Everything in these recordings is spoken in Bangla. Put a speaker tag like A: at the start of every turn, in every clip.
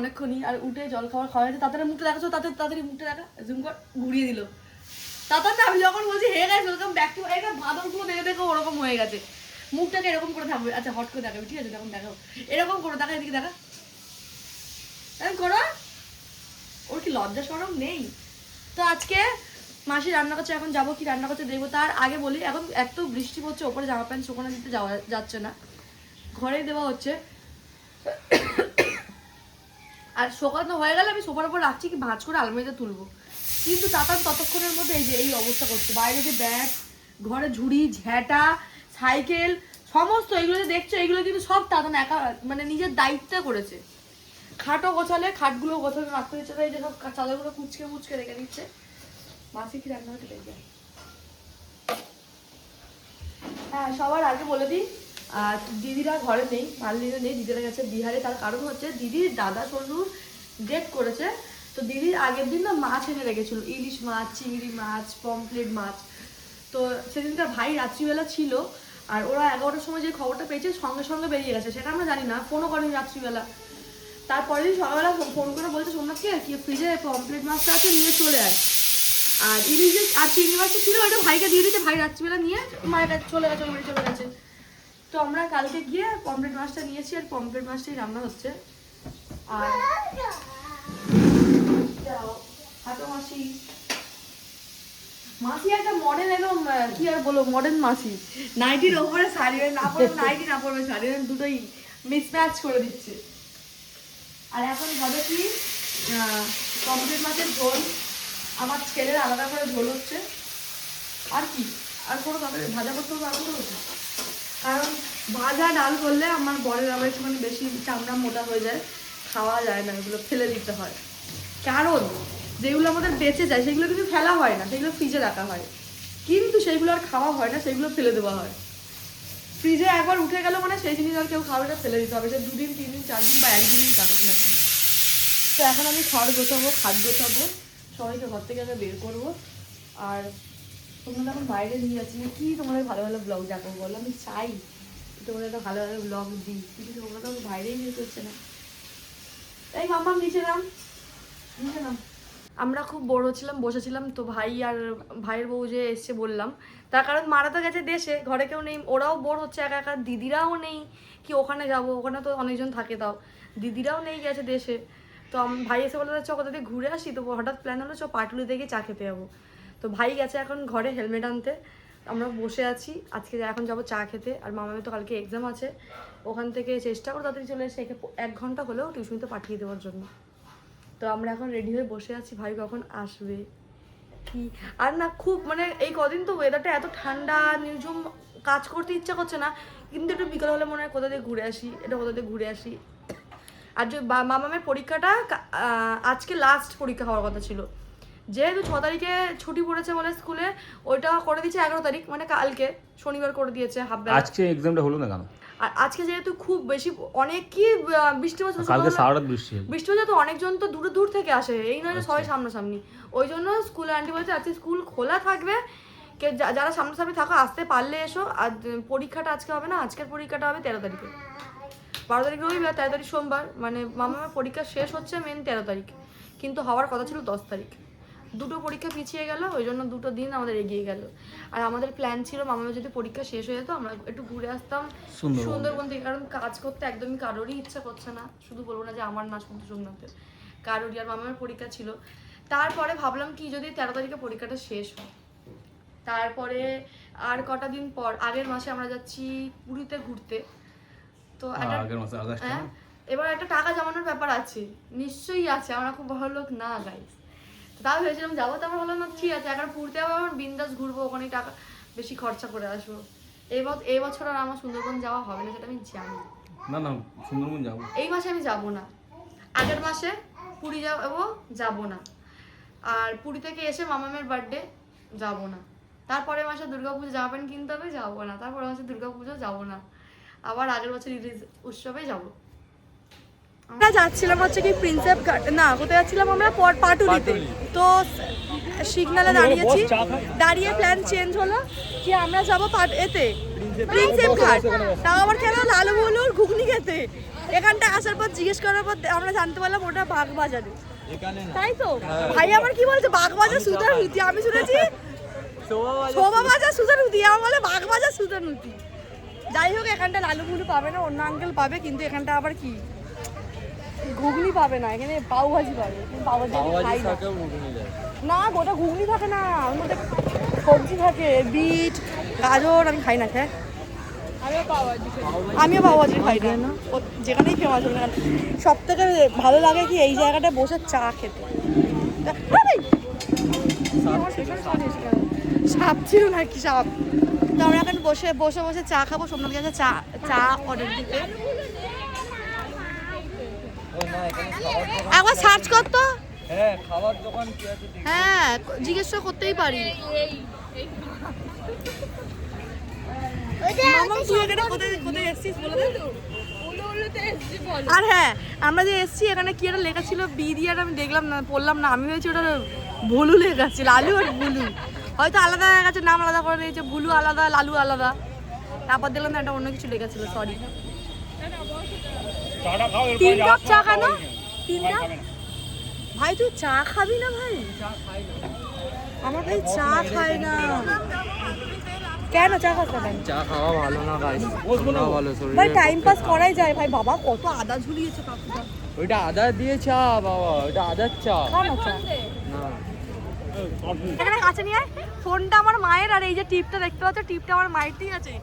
A: অনেকক্ষণই আর উঠে জল খাওয়া হয়েছে। তাড়াতাড়ি মুখটা দেখাচ্ছ, তাড়াতাড়ি মুখটা দেখা, জুম কর, ঘুরিয়ে দিল। তাড়াতাড়ি আমি যখন বলছি hey guys welcome back to, এটা ভাদরগুলো দেখে দেখে ওরকম হয়ে গেছে, মুখটাকে এরকম করে থাকবে। আচ্ছা হট করে দেখাবে, ঠিক আছে তখন দেখাও, এরকম করে দেখা, এদিকে দেখা, এরকম করো। ওর কি লজ্জা শরম নেই? তো আজকে মাসি রান্না করছে, এখন যাবো কি রান্না করছে দেখবো। তার আগে বলি, এখন এত বৃষ্টি পড়ছে, ওপরে জামা প্যান্ট শুকনো দিতে যাওয়া যাচ্ছে না, ঘরেই দেওয়া হচ্ছে। আর শোকানো হয়ে গেলে আমি সোফার উপর রাখছি, কি ভাঁজ করে আলমারিতে তুলবো, কিন্তু তাতান ততক্ষণের মধ্যে এই যে এই অবস্থা করছে। বাইরে যে ব্যাগ, ঘরে ঝুড়ি ঝ্যাটা, সাইকেল, সমস্ত এগুলো যে দেখছো, এগুলো কিন্তু সব তাতান একা মানে নিজের দায়িত্বে করেছে। খাটও গোছালে, খাটগুলো গোছালে রাখতে দিচ্ছে, এই যে সব চাদরগুলো কুচকে মুচকে রেখে দিচ্ছে। মাসি কি রান্না হতে দেখবে। হ্যাঁ, সবার আগে বলে দিই, দিদিরা ঘরে নেই, মালদিনে নেই, দিদিরা গেছে বিহারে। তার কারণ হচ্ছে দিদির দাদা শ্বশুর ডেট করেছে। তো দিদির আগের দিন না মাছ এনে রেখেছিল, ইলিশ মাছ, চিংড়ি মাছ, পমফ্লেট মাছ। তো সেদিনকার ভাই রাত্রিবেলা ছিল, আর ওরা 11টার সময় যে খবরটা পেয়েছে সঙ্গে সঙ্গে বেরিয়ে গেছে, সেটা আমরা জানি না, ফোনও করেনি রাত্রিবেলা। তারপরে দিন সকালবেলা ফোন করে বলছে সোমনাথকে কি ফ্রিজে পমফ্লেট মাছটা আছে, নিয়ে চলে আয়। আর ইলিশ আর চিংড়ি মাছটা ছিল, ওটা ভাইকে দিয়ে দিয়েছে, ভাই রাত্রিবেলা নিয়ে মায়ের কাছে চলে গেছে, ওই বাড়ি চলে গেছে। তো আমরা কালকে গিয়ে পমফ্লেট মাছটা নিয়েছি, আর পমফ্লেট মাছটাই রান্না হচ্ছে। আর মাসি মাসি একটা মডেল, একদম কি আর বলবো, মডেল মাসি। নাইটির ওপরে শাড়ি, না পড়বে নাইটি, না পড়বে শাড়ি, দুটোই মিসম্যাচ করে দিচ্ছে। আর এখন হবে কি, পমফ্লেট মাছের ঝোল, আমার ছেলের আলাদা করে ঝোল হচ্ছে। আর কি, আর কোনো ভাজা করতে হবে আলাদা হচ্ছে, কারণ ভাজা ডাল করলে আমার বরের আবার একটু মানে বেশি চামড়া মোটা হয়ে যায়, খাওয়া যায় না, এগুলো ফেলে দিতে হয়। কারণ যেগুলো আমাদের বেঁচে যায় সেগুলো কিন্তু ফেলা হয় না, সেগুলো ফ্রিজে রাখা হয়, কিন্তু সেইগুলো আর খাওয়া হয় না, সেগুলো ফেলে দেওয়া হয়। ফ্রিজে একবার উঠে গেল মানে সেই জিনিস আর কেউ খাওয়াটা ফেলে দিতে হবে, সে 2 দিন 3 দিন 4 দিন বা 1 দিন থাকুক না। তো এখন আমি খাওয়ার গোছাবো, খাদ্য গোছাবো, সবাইকে ঘর থেকে আগে বের করবো। আর তোমরা এখন বাইরে নিয়ে যাচ্ছি না, কি তোমাদের ভালো ভালো ব্লগ দেখো বলো, আমি চাই তোমাদের একটা ভালো ভালো ব্লগ দিই, কিন্তু তোমরা তো বাইরেই নিয়ে করছে না। তাই মাম্মা নিচে নাম, নিচে নাম। আমরা খুব বোর হচ্ছিলাম, বসেছিলাম, তো ভাই আর ভাইয়ের বউ যে এসছে বললাম, তার কারণ মারা তো গেছে দেশে, ঘরে কেউ নেই, ওরাও বোর হচ্ছে একা একা, দিদিরাও নেই, কি ওখানে যাব, ওখানে তো অনেকজন থাকে, তাও দিদিরাও নেই, গেছে দেশে। তো ভাই এসে বলে চ কোথা থেকে ঘুরে আসি, তো হঠাৎ প্ল্যান হলো চ পাটুলি থেকে চা খেতে যাবো। তো ভাই গেছে এখন ঘরে হেলমেট আনতে, আমরা বসে আছি, আজকে এখন যাবো চা খেতে। আর মামামের তো কালকে এক্সাম আছে, ওখান থেকে চেষ্টা করো তাড়াতাড়ি চলে এসে 1 ঘন্টা হলেও টিউশনিতে পাঠিয়ে দেওয়ার জন্য। তো আমরা এখন রেডি হয়ে বসে আছি, ভাই কখন আসবে কি। আর না খুব মানে এই কদিন তো ওয়েদারটা এত ঠান্ডা, নির্ঝুম, কাজ করতে ইচ্ছা করছে না, কিন্তু একটু বিকাল হলে মনে হয় কোথা দিয়ে ঘুরে আসি, এটা কোথা দিয়ে ঘুরে আসি। আর যে মামামের পরীক্ষাটা আজকে লাস্ট পরীক্ষা হওয়ার কথা ছিল, যেহেতু 6 তারিখে ছুটি পড়েছে বলে স্কুলে, ওইটা করে দিয়েছে 11 তারিখ, মানে কালকে শনিবার করে দিয়েছে হাফ বেলা।
B: আজকে এক্সামটা হলো না কেন?
A: আর আজকে যেহেতু খুব বেশি অনেক কি বৃষ্টি হচ্ছে,
B: কালকে সারা রাত বৃষ্টি
A: হচ্ছে, তো অনেকজন তো দূর থেকে আসে, এই নয় যে সবাই সামনাসামনি। ওই জন্য স্কুলে আন্টি বলছে আজকে স্কুল খোলা থাকবে, যারা সামনাসামনি থাকো আসতে পারলে এসো। আর পরীক্ষাটা আজকে হবে না, আজকের পরীক্ষাটা হবে 13 তারিখে, 12 তারিখ রবিবার, 13 তারিখ সোমবার, মানে মামার পরীক্ষা শেষ হচ্ছে মেন 13 তারিখ, কিন্তু হওয়ার কথা ছিল 10 তারিখ। দুটো পরীক্ষা পিছিয়ে গেল, ওই জন্য 2টো দিন আমাদের এগিয়ে গেল। আর আমাদের প্ল্যান ছিল মামার যদি পরীক্ষা শেষ হয়ে যেত আমরা একটু ঘুরে আসতাম সুন্দরবন থেকে, কারণ কাজ করতে একদমই কারোরই ইচ্ছা করছে না, শুধু বলবো না যে আমার না, শুধু সোমনাথের, কারোরই। আর মামার পরীক্ষা ছিল, তারপরে ভাবলাম কি যদি 13 তারিখে পরীক্ষাটা শেষ হয়, তারপরে আর কটা দিন পর আগের মাসে আমরা যাচ্ছি পুরীতে ঘুরতে। তো হ্যাঁ, এবার একটা টাকা জমানোর ব্যাপার আছে, নিশ্চয়ই আছে, আমরা খুব ভালো লোক না গাইস, তাও ভেবেছিলাম যাবো, তারপর বললাম না ঠিক আছে, এখন পুরীতে আবার বিন্দাস ঘুরবো, ওখানে টাকা বেশি খরচা করে আসবো। এই বছর আর আমার সুন্দরবন যাওয়া হবে না, সেটা আমি জানি।
B: না সুন্দরবন যাবো,
A: এই মাসে আমি যাবো না, আগের মাসে পুরী যাবো না। আর পুরী থেকে এসে মামামের বার্থডে যাবো না, তারপরে মাসে দুর্গাপুজো জামা প্যান্ট কিনতে হবে, যাবো না, তারপরে মাসে দুর্গাপুজো যাবো না, আবার আগের বছর রিলিজ উৎসবে যাবো। আমরা যাচ্ছিলাম হচ্ছে কি প্রিন্সেপ ঘাট, না কোথায় যাচ্ছিলাম আমরা, পাটুলিতে। তো সিগনালে দাঁড়িয়েছি, দাঁড়িয়ে প্ল্যান চেঞ্জ হলো কি আমরা যাবো এতে প্রিন্সেপ ঘাট, তাও আবার কেন লালু বলুর ঘুগনি খেতে, এখানটা আসার পর জিজ্ঞেস করার পর আমরা জানতে পারলাম ওটা বাগবাজারে।
C: এখানে না।
A: তাই তো ভাই আমার কি বলছে বাগবাজার সুতানুতি, আমি শুনেছি শোভা বাজার সুতানুতি, আমার বলে বাগবাজার সুতানুতি। যাই হোক এখানটা লালু মুলু পাবে না, অন্য আঙ্কেল পাবে, কিন্তু এখানটা আবার কি ঘুগনি পাবে না, এখানে পাও ভাজি পাবে। কিন্তু পাও ভাজি আমি খাই না। না গোটা ঘুগনি থাকে না, ওর মধ্যে সবজি থাকে, বিট গাজর, আমি খাই না। হ্যাঁ আমিও পাও ভাজি খাই না, যেখানেই ফেমাস হবে না। সব থেকে ভালো লাগে কি এই জায়গাটা বসে চা খেতে। সাপ ছিল নাকি সাপ? তো আমরা এখন বসে বসে বসে চা খাবো, সোমনাথ গেছে চা চা অর্ডার দিতে। একবার সার্চ কর তো।
C: হ্যাঁ খাবার দোকান কি আছে?
A: হ্যাঁ জিজ্ঞেস করতেই পারি। আর হ্যাঁ আমরা যে এসছি এখানে কি একটা লেখা ছিল বিডি, আর আমি দেখলাম না, পড়লাম না, আমি ভেবেছি ওটা ভুলু লেখা ছিল, লালু আর বুলু হয়তো আলাদা হয়ে গেছে, নাম আলাদা করে দিয়েছে, বুলু আলাদা লালু আলাদা। তারপর দেখলাম একটা অন্য কিছু লেখা ছিল, সরি। 3 কাপ চা কেন? 3 কাপ? ভাই তুই চা খাবি না ভাই? আমার ভাই চা খায় না কেন? চা খাস না?
C: চা খাওয়া ভালো না গাইস, না ভালো শরীর।
A: ভাই টাইম পাস করাই যায় ভাই। বাবা কত আদা ঝুলিয়েছে কাকুটা।
C: ওইটা আদা দিয়ে চা বাবা, ওইটা আদার চা
A: খাও না চা।
C: না।
A: এখানে কাছে নিয়ে আয়। ফোনটা আমার মায়ের, আর এই যে টিপটা দেখতে পাচ্ছ, টিপটা আমার মায়ের, ঠিক আছে?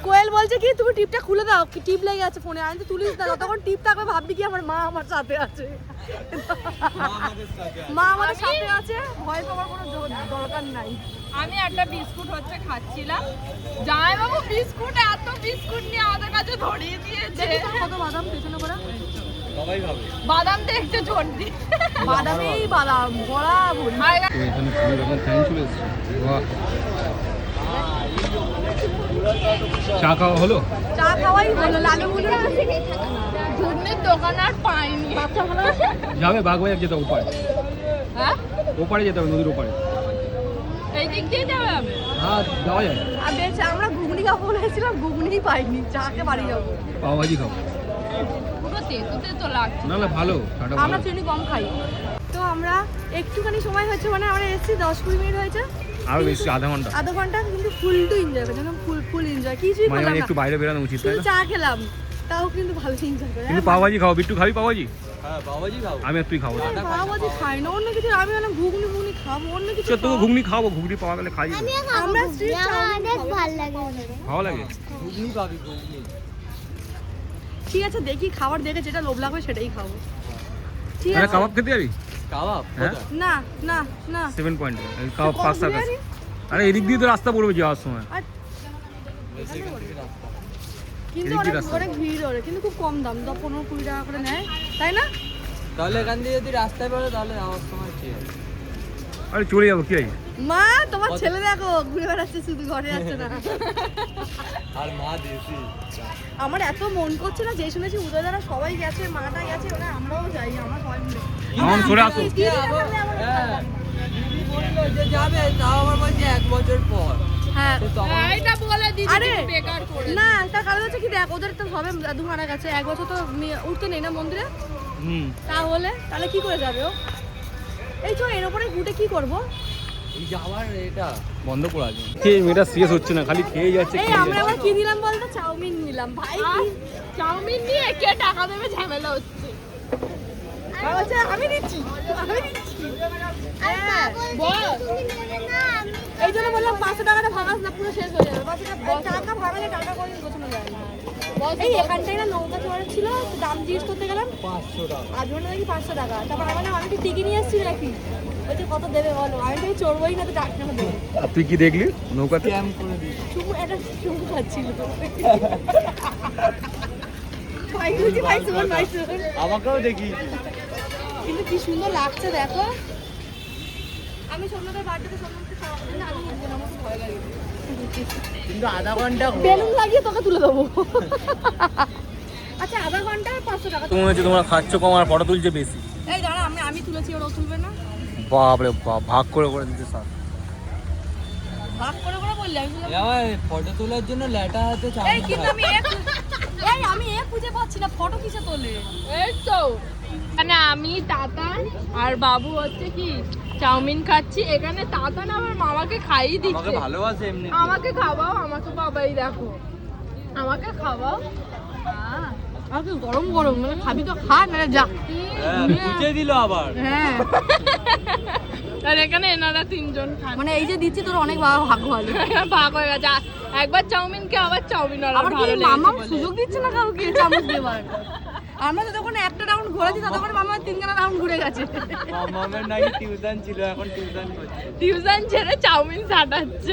A: কোয়েল বলছে কি তুমি টিপটা খুলে দাও, কি টিপ লেগে আছে ফোনে, আমি তো তুলিস না, তখন টিপ থাকবে ভাববি কি আমার মা আমার সাথে আছে। মা আমাদের সাথে আছে, ভয় পাওয়ার কোনো দরকার নাই।
D: আমি একটা বিস্কুট হচ্ছে খাচ্ছিলাম, জামাইবাবু বিস্কুট এত বিস্কুট নিয়ে আমাদের কাছে ধরিয়ে দিয়েছে।
A: কত বাদাম পেছনে করে,
C: সবাই ভাবে
D: বাদাম দেখতে জোর দি,
A: বাদামেই বাদাম ভরা ভরি।
B: এখানে পুরো রকম ফ্যান চলে এসেছে। বাহ, চা খাওয়া হলো?
A: চা খাওয়াই হলো। লালু মুলু
D: ঘুগনির দোকান আর পাইনি।
A: বাচ্চা ভালো আছে?
B: যাবে বাগবাজার যেতে হবে, ওপারে
D: হ্যাঁ
B: ওপারে যেতে হবে, নদীর ওপারে।
D: এই দিক দিয়ে যাবে আমি।
B: হ্যাঁ যাওয়া যায়।
A: আর বেশ আমরা ঘুগনি খাবো বলেছিলাম, ঘুগনিই পাইনি, চাকে বাড়ি যাবো।
B: পাও ভাজি খাবো।
D: পুরো তেতো তেতো লাগছে।
B: না না ভালো, চাটা
A: আমরা
B: ভালো।
A: চিনি কম খাই। তো আমরা একটুখানি সময় হয়েছে, মানে আমরা এসেছি 10-20 মিনিট হয়েছে,
B: আরো বেশি, আধা ঘন্টা।
A: আধা ঘন্টা, কিন্তু ফুল টু এনজয় করেছি, একদম ফুল এনজয়। কিছুই
B: মানে
A: করলাম না,
B: একটু বাইরে বেরানো উচিত, তাই
A: শুধু
B: না?
A: চা খেলাম, তাও কিন্তু ভালো এনজয় করে।
B: কিন্তু পাও ভাজি খাও, বিট্টু খাবি পাও ভাজি?
C: হ্যাঁ বাবাজি খাও।
B: আমি আর তুই খাবো।
A: বাবাজি খাই না অন্য কিছু, আমি মানে ঘুগনি খাবো, অন্য কিছু
B: চল তোকে ঘুগনি খাবো, ঘুগনি পাওয়া গেলে খাই।
A: আমরা স্ট্রিট চাউমিন খাবো।
B: ভালো লাগে।
C: ঘুগনি খাবি ঘুগনি।
A: ঠিক আছে দেখি, খাবার দেখে যেটা লোভ লাগবে সেটাই খাবো, ঠিক
B: আরে
A: আছে?
B: কাবাব খেতে যাবি?
C: কাবাব
B: হ্যাঁ?
C: কোথায়?
A: না না না
B: 7 পয়েন্ট কাবাব,
A: কত
B: 5 টাকা।
A: বিরিয়ানি?
B: আরে এদিক দিয়ে তো রাস্তা পড়বে যাওয়ার সময়।
A: আর
C: সেখান থেকে রাস্তা।
A: কিন্তু
B: এদিক দিয়ে
A: অনেক
B: রাস্তা।
A: অনেক ভিড় ওরে, কিন্তু খুব কম দাম, 15-20 টাকা করে নেয়, তাই না?
C: তাহলে এখান দিয়ে যদি রাস্তায় পড়ে তাহলে যাওয়ার সময় কি হবে?
B: আরে চলে যাবো, কি আছে?
A: মা তোমার ছেলে দেখো ঘুরে বেড়াচ্ছে, শুধু ঘরে যাচ্ছে না।
C: আর মা দেশি।
A: আমার এত মন করছে না, যে শুনেছি উদয়দারা সবাই গেছে, মাটা গেছে, ওরা আমরাও যাই, আমরা সবাই মিলে।
B: মামন সরে আসো।
A: দিদি দেখালে আমার
C: হ্যাঁ দিদি বললো যে যাবে, তাও আমার বলছে 1 বছর পর।
A: হ্যাঁ
C: তো তখন
D: এইটা বলে দিদি
A: আরে
D: তুমি বেকার করে।
A: না, তার কারণ হচ্ছে কি দেখ, ওদের তো সবে দাদু মারা গেছে, 1 বছর তো উঠতে নেই না মন্দিরে, তাহলে কি করে যাবে ও? এই চল এর উপরে ঘুটে কি করবো?
C: এই যাওয়ার এটা
B: বন্ধ করে আছে। খেয়ে মেয়েটা শেষ হচ্ছে না, খালি খেয়ে যাচ্ছে,
A: এই
B: খেয়ে
A: আমরা
B: যাচ্ছে।
A: আবার কি নিলাম বলতো? চাউমিন নিলাম ভাই।
D: চাউমিন নিয়ে কে টাকা দেবে ঝামেলা হচ্ছে।
A: আচ্ছা আমি দিচ্ছি, হ্যাঁ
D: বল
A: এই জন্য বললাম 500 টাকাটা ভাঙাস না, পুরো শেষ হয়ে যাবে। 500 টাকা ভাঙালে টাকা করে গোছানো যায় না। এই এখানটাই না নৌকা চড়ার ছিল, দাম জিজ্ঞেস করতে গেলাম
C: 500 টাকা।
A: আজ ঘন্টা নাকি 500 টাকা। তারপর আমি কি টিকি নিয়ে এসেছি নাকি, বলছে কত দেবে বলো, আমি তো চড়বোই না, তো টাকা কেন দেবে?
B: আর তুই কি দেখলি নৌকাতে?
C: ক্যাম্প করে দিই।
A: চুমু একটা চুমু খাচ্ছিল তো। ভাই বলছি ভাই সুমন, ভাই সুমন।
C: আমাকেও দেখি।
A: কিন্তু কি সুন্দর লাগছে দেখো। আমি সোমনাথের বাড়িতে সোমনাথকে খাওয়াবো না, আমি উঠবো না, আমার খুব ভয় লাগে।
C: কিন্তু আধা ঘন্টা
A: বেলুন লাগিয়ে তোকে তুলে দেবো। আচ্ছা আধা ঘন্টা 500 টাকা।
B: মনে হচ্ছে তোমরা খাচ্ছ কম আর ফটো তুলছে বেশি।
A: এই দাঁড়া, আমি তুলেছি, ওরা তুলবে না?
B: বাপরে বাপ, ভাগ করে করে দিতে স্যার।
A: ভাগ করে বললি, আমি বললাম
C: আমার ফটো তোলার জন্য ল্যাটা হাতে
A: এই কিন্তু আমি এই আমি খুঁজে পাচ্ছি না, ফটো কিসে তোলে?
D: এই তো মানে আমি তাতান আর বাবু হচ্ছে কি চাউমিন খাচ্ছি। এখানে তাতান আমার মামাকে খাইয়ে দিচ্ছে।
C: ভালোবাসে এমনি।
D: আমাকে খাওয়াও, আমাকে বাবাই দেখো, আমাকে খাওয়াও।
A: আর কি গরম গরম, মানে খাবি তো খা, না যা।
C: বুঝে দিল আবার।
A: হ্যাঁ
D: আর এখানে এনারা তিনজন খান,
A: মানে এই যে দিচ্ছি তোর অনেক বাবা ভাগ্য ভালো।
D: ভাগ হয়ে গেছে। একবার চাউমিন কে আবার চাউমিন আর
A: আবার কি
D: ভালো
A: মামা
D: লেগেছে বলে।
A: সুযোগ দিচ্ছে না কাউকে চামচ দেওয়ার। আমরা তো যখন একটা রাউন্ড ঘুরেছি ততক্ষণ মামা তিনখানা রাউন্ড ঘুরে গেছে।
C: মামামের নাকি টিউশন ছিল, এখন টিউশন করছে।
D: টিউশন ছেড়ে চাউমিন সাটাচ্ছে।